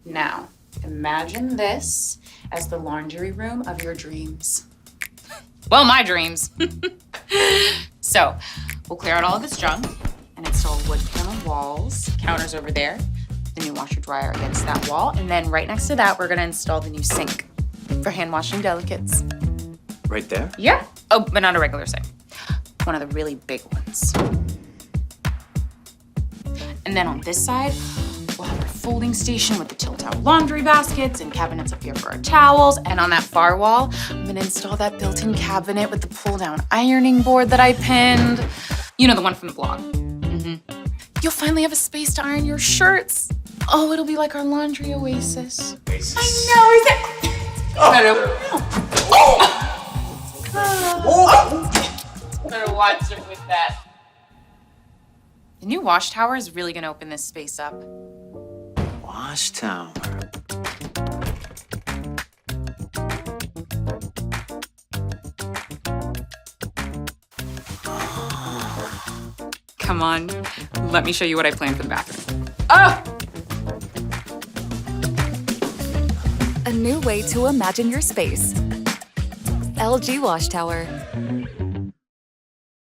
Now, imagine this as the laundry room of your dreams. Well, my dreams. So, we'll clear out all of this junk and install wood panel walls, counters over there, the new washer dryer against that wall, and then right next to that, we're gonna install the new sink for hand washing delicates. Right there? Yeah. Oh, but not a regular sink. One of the really big ones. And then on this side, we'll have our folding station with the tilt-out laundry baskets and cabinets up here for our towels. And on that far wall, I'm gonna install that built-in cabinet with the pull-down ironing board that I pinned. You know, the one from the blog. You'll finally have a space to iron your shirts. Oh, it'll be like our laundry oasis. Oasis. I know, is it? Better watch it with that. The new WashTower is really gonna open this space up. WashTower. Come on, let me show you what I planned for the bathroom. Oh! A new way to imagine your space. LG WashTower.